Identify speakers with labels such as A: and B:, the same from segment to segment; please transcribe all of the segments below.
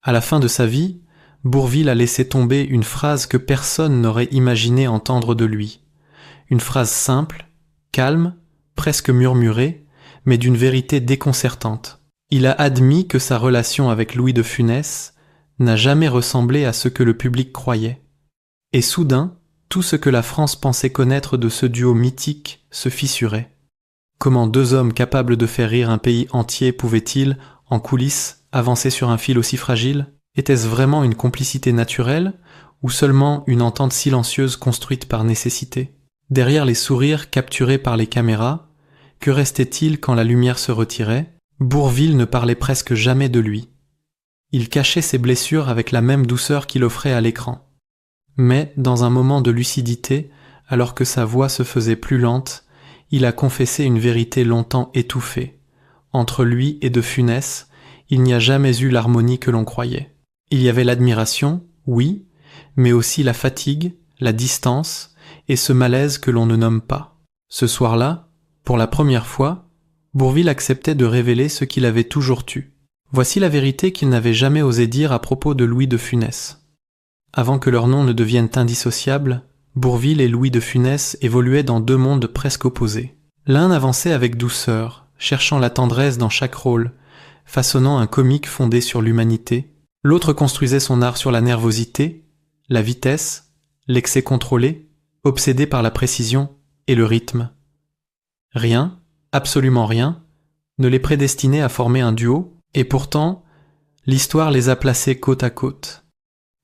A: À la fin de sa vie, Bourvil a laissé tomber une phrase que personne n'aurait imaginé entendre de lui. Une phrase simple, calme, presque murmurée, mais d'une vérité déconcertante. Il a admis que sa relation avec Louis de Funès n'a jamais ressemblé à ce que le public croyait. Et soudain, tout ce que la France pensait connaître de ce duo mythique se fissurait. Comment deux hommes capables de faire rire un pays entier pouvaient-ils, en coulisses, avancer sur un fil aussi fragile ? Était-ce vraiment une complicité naturelle ou seulement une entente silencieuse construite par nécessité ? Derrière les sourires capturés par les caméras, que restait-il quand la lumière se retirait ? Bourvil ne parlait presque jamais de lui. Il cachait ses blessures avec la même douceur qu'il offrait à l'écran. Mais, dans un moment de lucidité, alors que sa voix se faisait plus lente, il a confessé une vérité longtemps étouffée. Entre lui et de Funès, il n'y a jamais eu l'harmonie que l'on croyait. Il y avait l'admiration, oui, mais aussi la fatigue, la distance et ce malaise que l'on ne nomme pas. Ce soir-là, pour la première fois, Bourvil acceptait de révéler ce qu'il avait toujours tu. Voici la vérité qu'il n'avait jamais osé dire à propos de Louis de Funès. Avant que leurs noms ne deviennent indissociables, Bourvil et Louis de Funès évoluaient dans deux mondes presque opposés. L'un avançait avec douceur, cherchant la tendresse dans chaque rôle, façonnant un comique fondé sur l'humanité. L'autre construisait son art sur la nervosité, la vitesse, l'excès contrôlé, obsédé par la précision et le rythme. Rien, absolument rien, ne les prédestinait à former un duo, et pourtant, l'histoire les a placés côte à côte.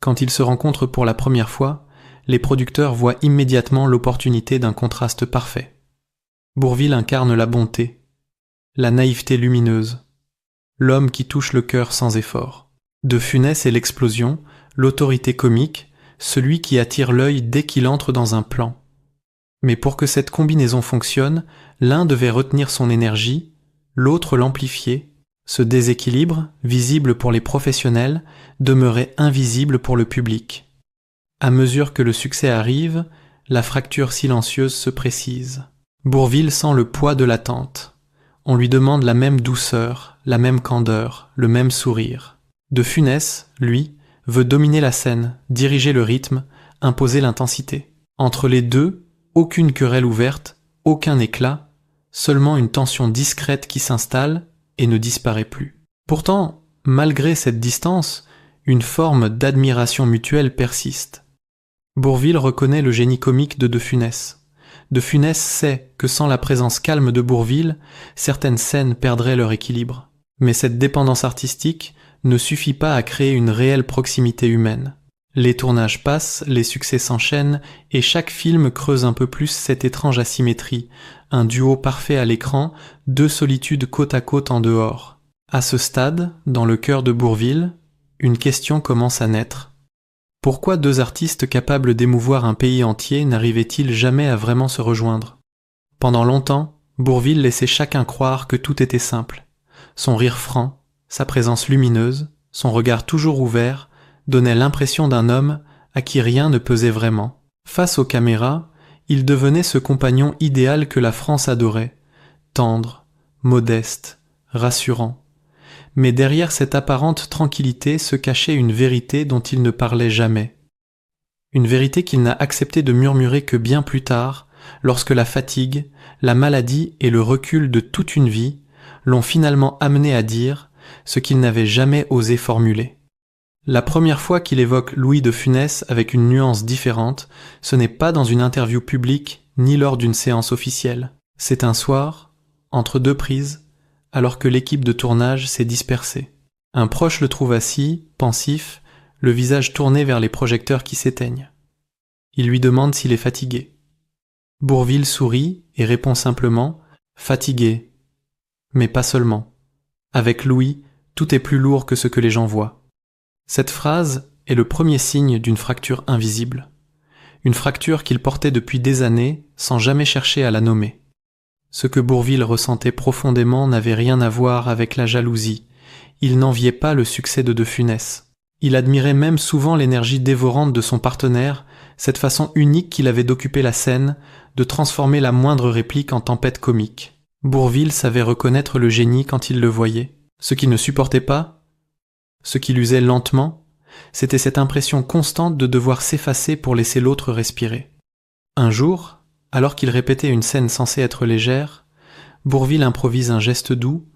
A: Quand ils se rencontrent pour la première fois, les producteurs voient immédiatement l'opportunité d'un contraste parfait. Bourvil incarne la bonté, la naïveté lumineuse, l'homme qui touche le cœur sans effort. De Funès est l'explosion, l'autorité comique, celui qui attire l'œil dès qu'il entre dans un plan. Mais pour que cette combinaison fonctionne, l'un devait retenir son énergie, l'autre l'amplifier. Ce déséquilibre, visible pour les professionnels, demeurait invisible pour le public. À mesure que le succès arrive, la fracture silencieuse se précise. Bourvil sent le poids de l'attente. On lui demande la même douceur, la même candeur, le même sourire. De Funès, lui, veut dominer la scène, diriger le rythme, imposer l'intensité. Entre les deux, aucune querelle ouverte, aucun éclat, seulement une tension discrète qui s'installe et ne disparaît plus. Pourtant, malgré cette distance, une forme d'admiration mutuelle persiste. Bourvil reconnaît le génie comique de Funès. De Funès sait que sans la présence calme de Bourvil, certaines scènes perdraient leur équilibre. Mais cette dépendance artistique ne suffit pas à créer une réelle proximité humaine. Les tournages passent, les succès s'enchaînent, et chaque film creuse un peu plus cette étrange asymétrie, un duo parfait à l'écran, deux solitudes côte à côte en dehors. À ce stade, dans le cœur de Bourvil, une question commence à naître. Pourquoi deux artistes capables d'émouvoir un pays entier n'arrivaient-ils jamais à vraiment se rejoindre ? Pendant longtemps, Bourvil laissait chacun croire que tout était simple. Son rire franc, sa présence lumineuse, son regard toujours ouvert, donnait l'impression d'un homme à qui rien ne pesait vraiment. Face aux caméras, il devenait ce compagnon idéal que la France adorait, tendre, modeste, rassurant. Mais derrière cette apparente tranquillité se cachait une vérité dont il ne parlait jamais. Une vérité qu'il n'a accepté de murmurer que bien plus tard, lorsque la fatigue, la maladie et le recul de toute une vie l'ont finalement amené à dire ce qu'il n'avait jamais osé formuler. La première fois qu'il évoque Louis de Funès avec une nuance différente, ce n'est pas dans une interview publique ni lors d'une séance officielle. C'est un soir, entre deux prises, alors que l'équipe de tournage s'est dispersée. Un proche le trouve assis, pensif, le visage tourné vers les projecteurs qui s'éteignent. Il lui demande s'il est fatigué. Bourvil sourit et répond simplement « Fatigué ». Mais pas seulement. Avec Louis, tout est plus lourd que ce que les gens voient. Cette phrase est le premier signe d'une fracture invisible. Une fracture qu'il portait depuis des années sans jamais chercher à la nommer. Ce que Bourvil ressentait profondément n'avait rien à voir avec la jalousie. Il n'enviait pas le succès de Funès. Il admirait même souvent l'énergie dévorante de son partenaire, cette façon unique qu'il avait d'occuper la scène, de transformer la moindre réplique en tempête comique. Bourvil savait reconnaître le génie quand il le voyait. Ce qu'il ne supportait pas, Ce qui l'usait lentement, c'était cette impression constante de devoir s'effacer pour laisser l'autre respirer. Un jour, alors qu'il répétait une scène censée être légère, Bourvil improvise un geste doux,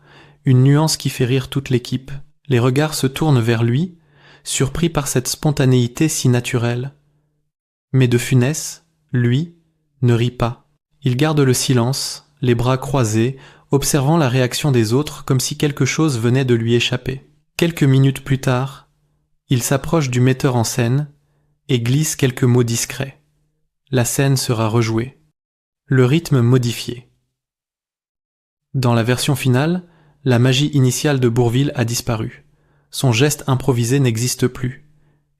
A: une nuance qui fait rire toute l'équipe. Les regards se tournent vers lui, surpris par cette spontanéité si naturelle. Mais De Funès, lui, ne rit pas. Il garde le silence, les bras croisés, observant la réaction des autres comme si quelque chose venait de lui échapper. Quelques minutes plus tard, il s'approche du metteur en scène et glisse quelques mots discrets. La scène sera rejouée. Le rythme modifié. Dans la version finale, la magie initiale de Bourvil a disparu. Son geste improvisé n'existe plus.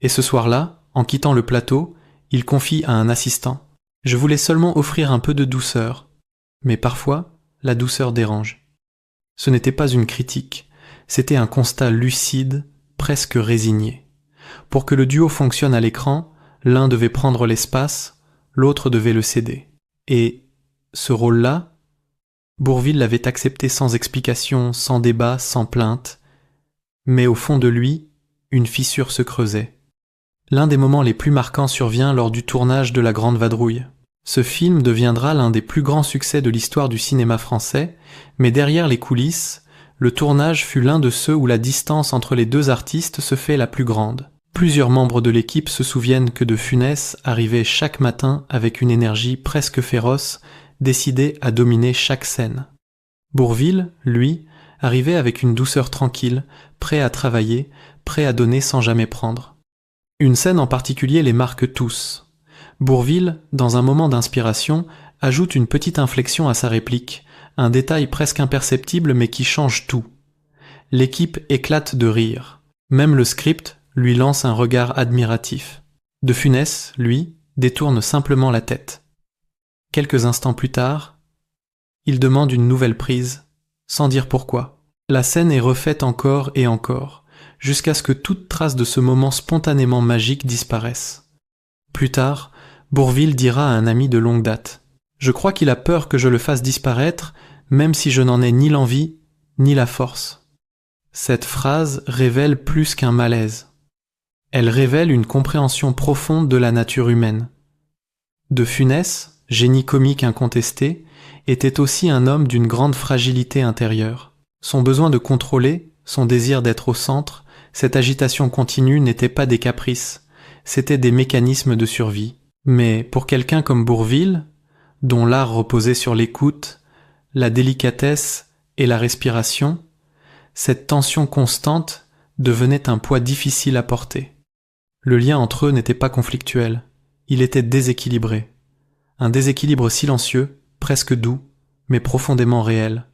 A: Et ce soir-là, en quittant le plateau, il confie à un assistant : « Je voulais seulement offrir un peu de douceur. Mais parfois, la douceur dérange. » Ce n'était pas une critique, c'était un constat lucide, presque résigné. Pour que le duo fonctionne à l'écran, l'un devait prendre l'espace, l'autre devait le céder. Et ce rôle-là, Bourvil l'avait accepté sans explication, sans débat, sans plainte. Mais au fond de lui, une fissure se creusait. L'un des moments les plus marquants survient lors du tournage de La Grande Vadrouille. Ce film deviendra l'un des plus grands succès de l'histoire du cinéma français, mais derrière les coulisses, le tournage fut l'un de ceux où la distance entre les deux artistes se fait la plus grande. Plusieurs membres de l'équipe se souviennent que De Funès arrivait chaque matin avec une énergie presque féroce, décidé à dominer chaque scène. Bourvil, lui, arrivait avec une douceur tranquille, prêt à travailler, prêt à donner sans jamais prendre. Une scène en particulier les marque tous. Bourvil, dans un moment d'inspiration, ajoute une petite inflexion à sa réplique, un détail presque imperceptible mais qui change tout. L'équipe éclate de rire. Même le script lui lance un regard admiratif. De Funès, lui, détourne simplement la tête. Quelques instants plus tard, il demande une nouvelle prise, sans dire pourquoi. La scène est refaite encore et encore, jusqu'à ce que toute trace de ce moment spontanément magique disparaisse. Plus tard, Bourvil dira à un ami de longue date : « Je crois qu'il a peur que je le fasse disparaître, même si je n'en ai ni l'envie, ni la force. » Cette phrase révèle plus qu'un malaise. Elle révèle une compréhension profonde de la nature humaine. De Funès, génie comique incontesté, était aussi un homme d'une grande fragilité intérieure. Son besoin de contrôler, son désir d'être au centre, cette agitation continue n'étaient pas des caprices, c'étaient des mécanismes de survie. Mais pour quelqu'un comme Bourvil, dont l'art reposait sur l'écoute, la délicatesse et la respiration, cette tension constante devenait un poids difficile à porter. Le lien entre eux n'était pas conflictuel, il était déséquilibré. Un déséquilibre silencieux, presque doux, mais profondément réel.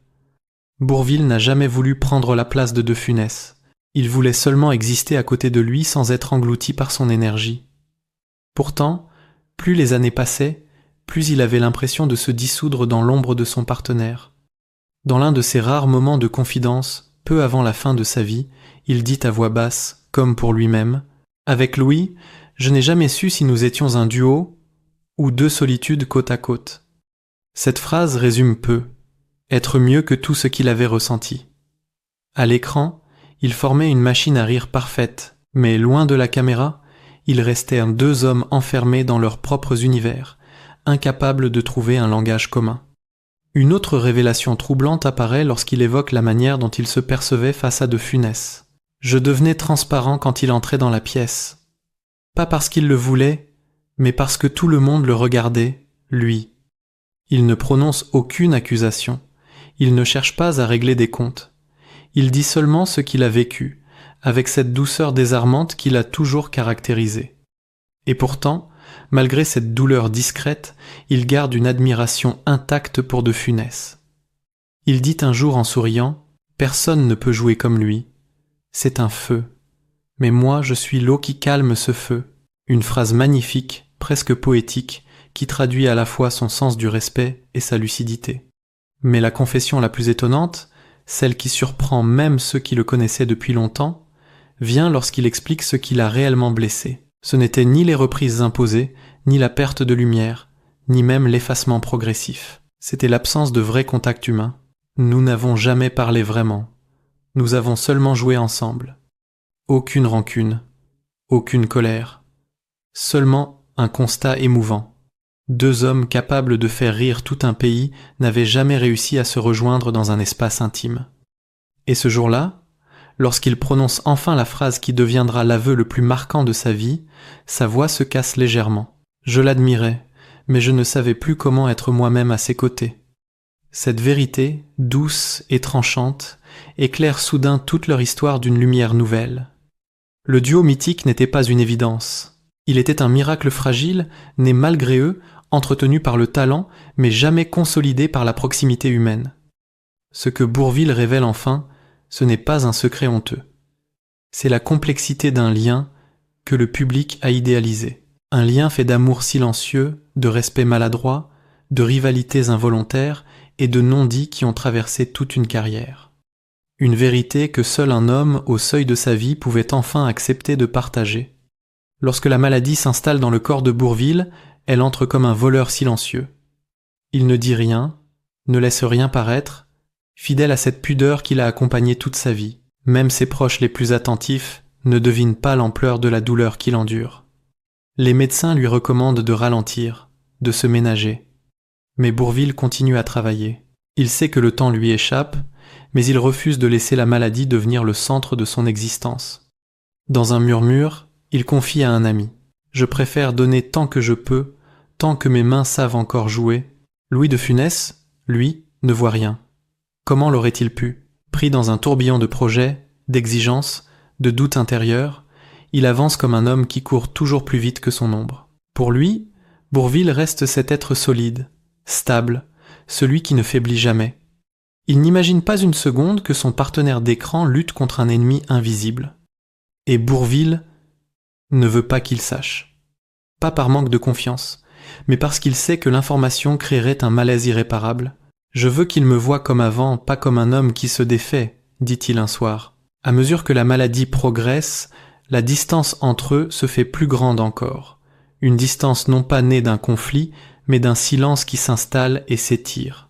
A: Bourvil n'a jamais voulu prendre la place de De Funès. Il voulait seulement exister à côté de lui sans être englouti par son énergie. Pourtant, plus les années passaient, plus il avait l'impression de se dissoudre dans l'ombre de son partenaire. Dans l'un de ces rares moments de confidence, peu avant la fin de sa vie, il dit à voix basse, comme pour lui-même : « Avec Louis, je n'ai jamais su si nous étions un duo ou deux solitudes côte à côte. » Cette phrase résume peu, être mieux que tout ce qu'il avait ressenti. À l'écran, il formait une machine à rire parfaite, mais loin de la caméra, ils restèrent deux hommes enfermés dans leurs propres univers, incapables de trouver un langage commun. Une autre révélation troublante apparaît lorsqu'il évoque la manière dont il se percevait face à De Funès. Je devenais transparent quand il entrait dans la pièce. Pas parce qu'il le voulait, mais parce que tout le monde le regardait, lui. Il ne prononce aucune accusation. Il ne cherche pas à régler des comptes. Il dit seulement ce qu'il a vécu, avec cette douceur désarmante qui l'a toujours caractérisé. Et pourtant, malgré cette douleur discrète, il garde une admiration intacte pour De Funès. Il dit un jour en souriant : « Personne ne peut jouer comme lui. C'est un feu. Mais moi, je suis l'eau qui calme ce feu. » Une phrase magnifique, presque poétique, qui traduit à la fois son sens du respect et sa lucidité. Mais la confession la plus étonnante, celle qui surprend même ceux qui le connaissaient depuis longtemps, vient lorsqu'il explique ce qui l'a réellement blessé. Ce n'était ni les reprises imposées, ni la perte de lumière, ni même l'effacement progressif. C'était l'absence de vrai contact humain. Nous n'avons jamais parlé vraiment. Nous avons seulement joué ensemble. Aucune rancune, aucune colère, seulement un constat émouvant. Deux hommes capables de faire rire tout un pays n'avaient jamais réussi à se rejoindre dans un espace intime. Et ce jour-là, lorsqu'il prononce enfin la phrase qui deviendra l'aveu le plus marquant de sa vie, sa voix se casse légèrement. Je l'admirais, mais je ne savais plus comment être moi-même à ses côtés. Cette vérité, douce et tranchante, éclaire soudain toute leur histoire d'une lumière nouvelle. Le duo mythique n'était pas une évidence. Il était un miracle fragile, né malgré eux, entretenu par le talent, mais jamais consolidé par la proximité humaine. Ce que Bourvil révèle enfin, ce n'est pas un secret honteux. C'est la complexité d'un lien que le public a idéalisé. Un lien fait d'amour silencieux, de respect maladroit, de rivalités involontaires et de non-dits qui ont traversé toute une carrière. Une vérité que seul un homme au seuil de sa vie pouvait enfin accepter de partager. Lorsque la maladie s'installe dans le corps de Bourvil, elle entre comme un voleur silencieux. Il ne dit rien, ne laisse rien paraître, fidèle à cette pudeur qui l'a accompagné toute sa vie. Même ses proches les plus attentifs ne devinent pas l'ampleur de la douleur qu'il endure. Les médecins lui recommandent de ralentir, de se ménager. Mais Bourvil continue à travailler. Il sait que le temps lui échappe, mais il refuse de laisser la maladie devenir le centre de son existence. Dans un murmure, il confie à un ami. « Je préfère donner tant que je peux, tant que mes mains savent encore jouer. » Louis de Funès, lui, ne voit rien. Comment l'aurait-il pu? Pris dans un tourbillon de projets, d'exigences, de doutes intérieurs, il avance comme un homme qui court toujours plus vite que son ombre. Pour lui, Bourvil reste cet être solide, stable, celui qui ne faiblit jamais. Il n'imagine pas une seconde que son partenaire d'écran lutte contre un ennemi invisible. Et Bourvil ne veut pas qu'il sache. Pas par manque de confiance, mais parce qu'il sait que l'information créerait un malaise irréparable. « Je veux qu'il me voie comme avant, pas comme un homme qui se défait », dit-il un soir. À mesure que la maladie progresse, la distance entre eux se fait plus grande encore. Une distance non pas née d'un conflit, mais d'un silence qui s'installe et s'étire.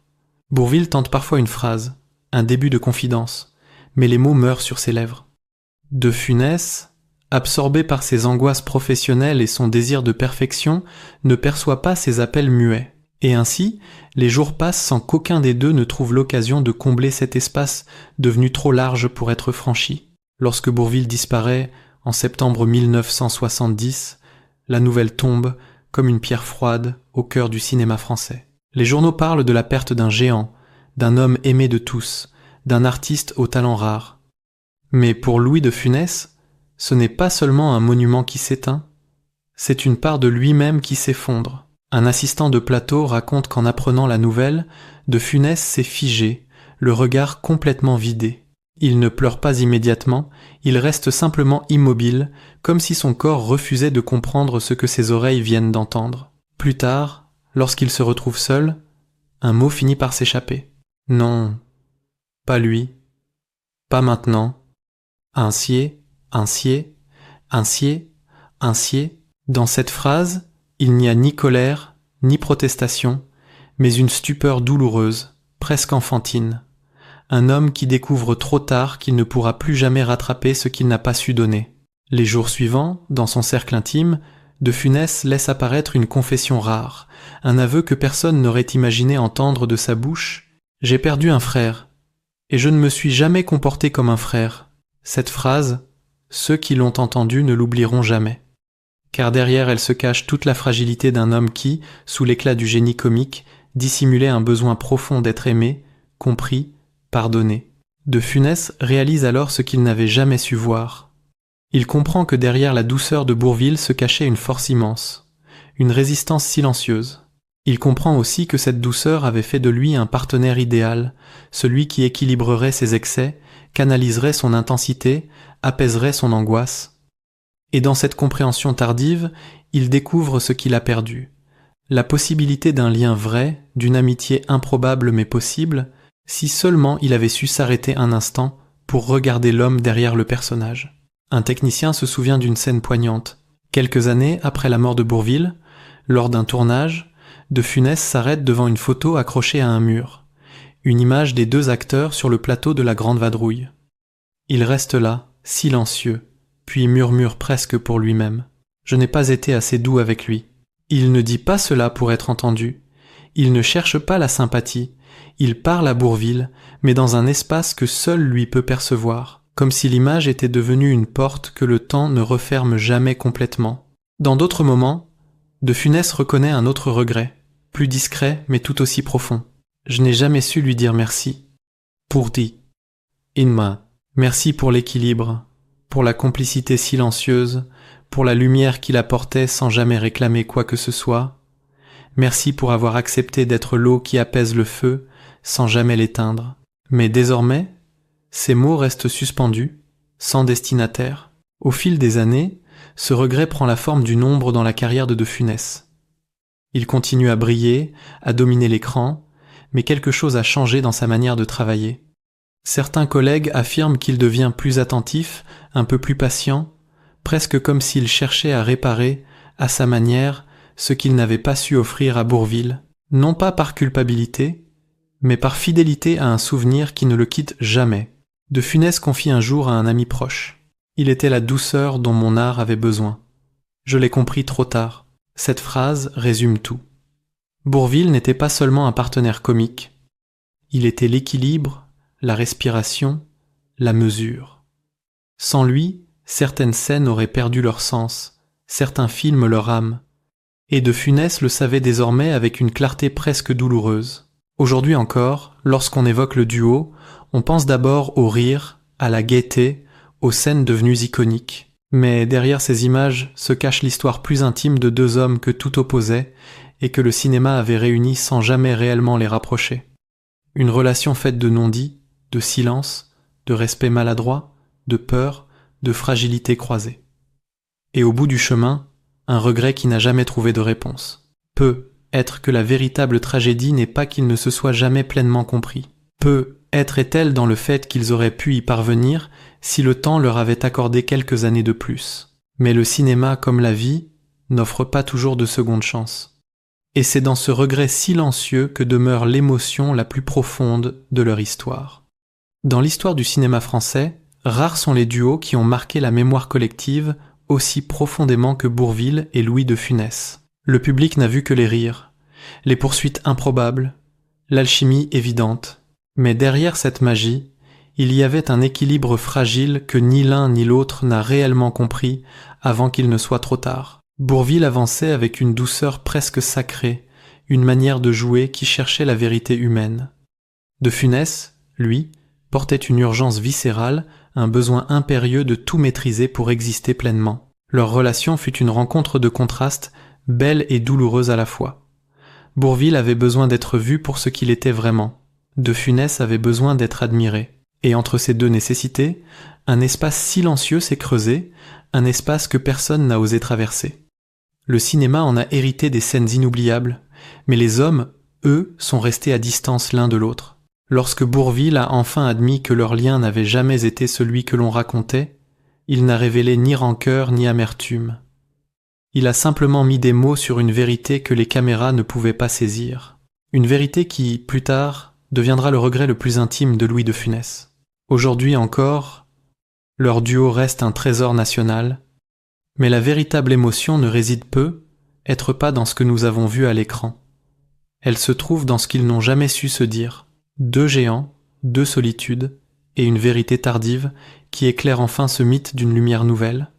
A: Bourvil tente parfois une phrase, un début de confidence, mais les mots meurent sur ses lèvres. De Funès, absorbé par ses angoisses professionnelles et son désir de perfection, ne perçoit pas ses appels muets. Et ainsi, les jours passent sans qu'aucun des deux ne trouve l'occasion de combler cet espace devenu trop large pour être franchi. Lorsque Bourvil disparaît en septembre 1970, la nouvelle tombe comme une pierre froide au cœur du cinéma français. Les journaux parlent de la perte d'un géant, d'un homme aimé de tous, d'un artiste au talent rare. Mais pour Louis de Funès, ce n'est pas seulement un monument qui s'éteint, c'est une part de lui-même qui s'effondre. Un assistant de plateau raconte qu'en apprenant la nouvelle, de Funès s'est figé, le regard complètement vidé. Il ne pleure pas immédiatement, il reste simplement immobile, comme si son corps refusait de comprendre ce que ses oreilles viennent d'entendre. Plus tard, lorsqu'il se retrouve seul, un mot finit par s'échapper. Non, pas lui, pas maintenant. Ainsier, ainsier, ainsier, ainsier. Dans cette phrase, il n'y a ni colère, ni protestation, mais une stupeur douloureuse, presque enfantine. Un homme qui découvre trop tard qu'il ne pourra plus jamais rattraper ce qu'il n'a pas su donner. Les jours suivants, dans son cercle intime, de Funès laisse apparaître une confession rare, un aveu que personne n'aurait imaginé entendre de sa bouche. « J'ai perdu un frère, et je ne me suis jamais comporté comme un frère. » Cette phrase, ceux qui l'ont entendue ne l'oublieront jamais. Car derrière elle se cache toute la fragilité d'un homme qui, sous l'éclat du génie comique, dissimulait un besoin profond d'être aimé, compris, pardonné. De Funès réalise alors ce qu'il n'avait jamais su voir. Il comprend que derrière la douceur de Bourvil se cachait une force immense, une résistance silencieuse. Il comprend aussi que cette douceur avait fait de lui un partenaire idéal, celui qui équilibrerait ses excès, canaliserait son intensité, apaiserait son angoisse. Et dans cette compréhension tardive, il découvre ce qu'il a perdu. La possibilité d'un lien vrai, d'une amitié improbable mais possible, si seulement il avait su s'arrêter un instant pour regarder l'homme derrière le personnage. Un technicien se souvient d'une scène poignante. Quelques années après la mort de Bourvil, lors d'un tournage, de Funès s'arrête devant une photo accrochée à un mur. Une image des deux acteurs sur le plateau de La Grande Vadrouille. Il reste là, silencieux, puis murmure presque pour lui-même. Je n'ai pas été assez doux avec lui. Il ne dit pas cela pour être entendu. Il ne cherche pas la sympathie. Il parle à Bourvil, mais dans un espace que seul lui peut percevoir, comme si l'image était devenue une porte que le temps ne referme jamais complètement. Dans d'autres moments, De Funès reconnaît un autre regret, plus discret mais tout aussi profond. Je n'ai jamais su lui dire merci. Pour dit. Inma, merci pour l'équilibre, pour la complicité silencieuse, pour la lumière qu'il apportait sans jamais réclamer quoi que ce soit. Merci pour avoir accepté d'être l'eau qui apaise le feu sans jamais l'éteindre. Mais désormais, ces mots restent suspendus, sans destinataire. Au fil des années, ce regret prend la forme d'une ombre dans la carrière de Funès. Il continue à briller, à dominer l'écran, mais quelque chose a changé dans sa manière de travailler. Certains collègues affirment qu'il devient plus attentif, un peu plus patient, presque comme s'il cherchait à réparer, à sa manière, ce qu'il n'avait pas su offrir à Bourvil, non pas par culpabilité, mais par fidélité à un souvenir qui ne le quitte jamais. De Funès confie un jour à un ami proche. Il était la douceur dont mon art avait besoin. Je l'ai compris trop tard. Cette phrase résume tout. Bourvil n'était pas seulement un partenaire comique. Il était l'équilibre, la respiration, la mesure. Sans lui, certaines scènes auraient perdu leur sens, certains films leur âme. Et De Funès le savait désormais avec une clarté presque douloureuse. Aujourd'hui encore, lorsqu'on évoque le duo, on pense d'abord au rire, à la gaieté, aux scènes devenues iconiques. Mais derrière ces images se cache l'histoire plus intime de deux hommes que tout opposait et que le cinéma avait réunis sans jamais réellement les rapprocher. Une relation faite de non-dits, de silence, de respect maladroit, de peur, de fragilité croisée. Et au bout du chemin, un regret qui n'a jamais trouvé de réponse. Peut être que la véritable tragédie n'est pas qu'il ne se soit jamais pleinement compris. Peut être est-elle dans le fait qu'ils auraient pu y parvenir si le temps leur avait accordé quelques années de plus. Mais le cinéma, comme la vie, n'offre pas toujours de seconde chance. Et c'est dans ce regret silencieux que demeure l'émotion la plus profonde de leur histoire. Dans l'histoire du cinéma français, rares sont les duos qui ont marqué la mémoire collective aussi profondément que Bourvil et Louis de Funès. Le public n'a vu que les rires, les poursuites improbables, l'alchimie évidente. Mais derrière cette magie, il y avait un équilibre fragile que ni l'un ni l'autre n'a réellement compris avant qu'il ne soit trop tard. Bourvil avançait avec une douceur presque sacrée, une manière de jouer qui cherchait la vérité humaine. De Funès, lui, portait une urgence viscérale, un besoin impérieux de tout maîtriser pour exister pleinement. Leur relation fut une rencontre de contrastes, belle et douloureuse à la fois. Bourvil avait besoin d'être vu pour ce qu'il était vraiment. De Funès avait besoin d'être admiré. Et entre ces deux nécessités, un espace silencieux s'est creusé, un espace que personne n'a osé traverser. Le cinéma en a hérité des scènes inoubliables, mais les hommes, eux, sont restés à distance l'un de l'autre. Lorsque Bourvil a enfin admis que leur lien n'avait jamais été celui que l'on racontait, il n'a révélé ni rancœur ni amertume. Il a simplement mis des mots sur une vérité que les caméras ne pouvaient pas saisir. Une vérité qui, plus tard, deviendra le regret le plus intime de Louis de Funès. Aujourd'hui encore, leur duo reste un trésor national, mais la véritable émotion ne réside être pas dans ce que nous avons vu à l'écran. Elle se trouve dans ce qu'ils n'ont jamais su se dire. Deux géants, deux solitudes, et une vérité tardive qui éclaire enfin ce mythe d'une lumière nouvelle.